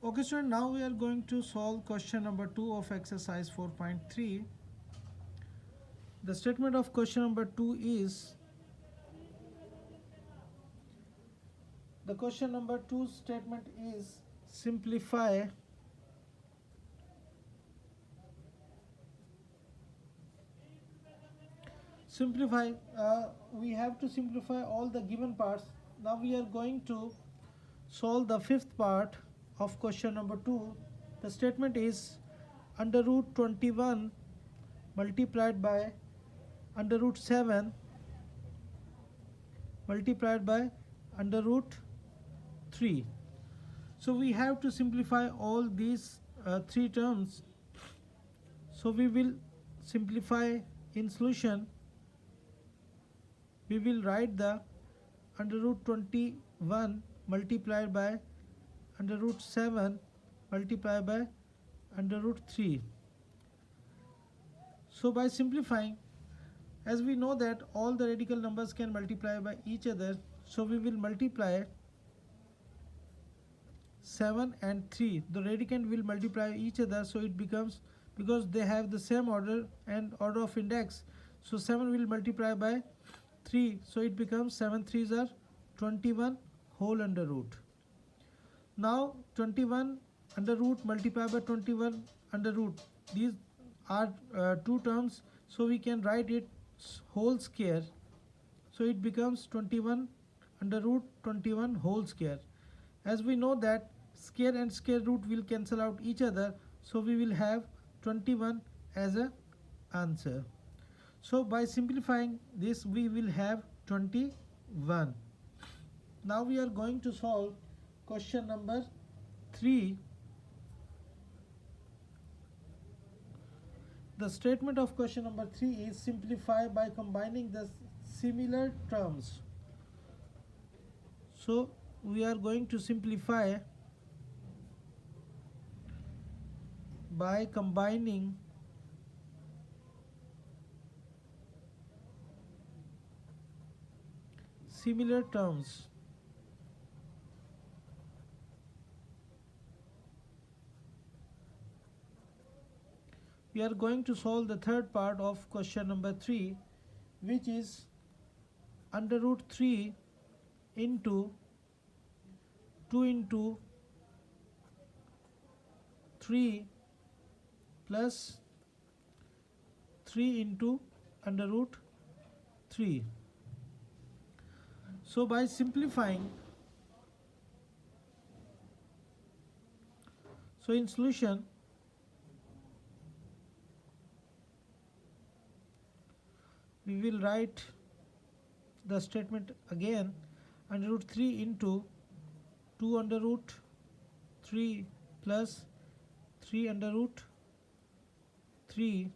Okay, student, now we are going to solve question number 2 of exercise 4.3. The statement of question number 2 is, the question number 2 statement is simplify. We have to simplify all the given parts. Now we are going to solve the fifth part of question number 2. The statement is under root 21 multiplied by under root 7 multiplied by under root 3. So we have to simplify all these three terms. So we will simplify in solution. We will write the under root 21 multiplied by under root 7 multiplied by under root 3. So by simplifying, as we know that all the radical numbers can multiply by each other, so we will multiply 7 and 3. The radicand will multiply each other, so it becomes, because they have the same order and order of index, so 7 will multiply by 3, so it becomes 7 3s are 21 whole under root. Now 21 under root multiplied by 21 under root, these are two terms, so we can write it whole square, so it becomes 21 under root 21 whole square. As we know that square and square root will cancel out each other, so we will have 21 as a answer. So by simplifying this, we will have 21. Now we are going to solve question number 3. The statement of question number 3 is simplify by combining the similar terms. So we are going to simplify by combining similar terms. We are going to solve the third part of question number 3, which is under root 3 into 2 into 3 plus 3 into under root 3. So by simplifying, so in solution, we will write the statement again, under root 3 into 2 under root 3 plus 3 under root 3.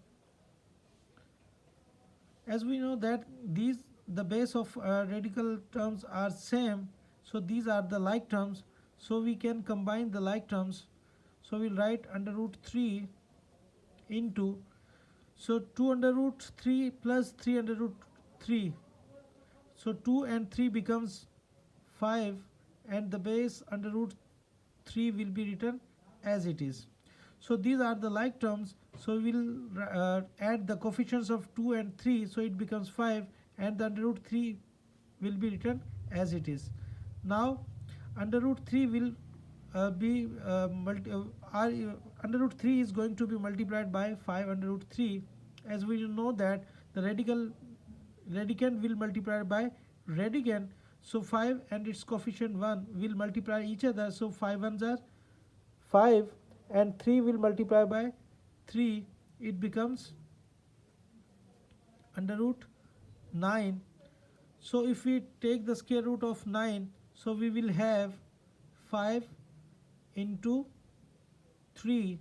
As we know that these, the base of radical terms are same, so these are the like terms, so we can combine the like terms. So we'll write under root 3 into, so 2 under root 3 plus 3 under root 3, so 2 and 3 becomes 5, and the base under root 3 will be written as it is. So these are the like terms, so we will add the coefficients of 2 and 3, so it becomes 5, and the under root 3 will be written as it is. Now under root 3 will under root 3 is going to be multiplied by 5 under root 3. As we know that the radicand will multiply by radicand, so 5 and its coefficient 1 will multiply each other, so 5 ones are 5 and 3 will multiply by 3, it becomes under root 9. So if we take the square root of 9, so we will have 5 into 3.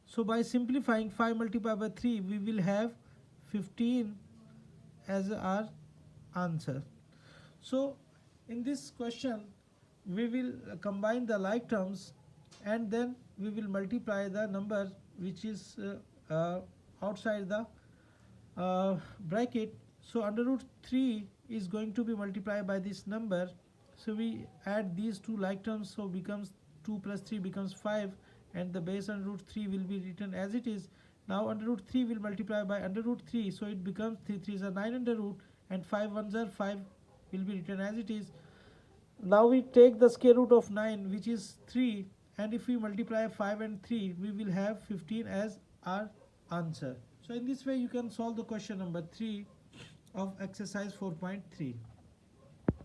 So by simplifying, 5 multiplied by 3, we will have 15 as our answer. So in this question, we will combine the like terms, and then we will multiply the number which is outside the bracket. So under root 3 is going to be multiplied by this number, so we add these two like terms, so becomes 2 plus 3 becomes 5, and the base under root 3 will be written as it is. Now under root 3 will multiply by under root 3, so it becomes 3 3s are 9 under root, and 5 1s are 5 will be written as it is. Now we take the square root of 9, which is 3, and if we multiply 5 and 3, we will have 15 as our answer. So in this way you can solve the question number 3 of exercise 4.3.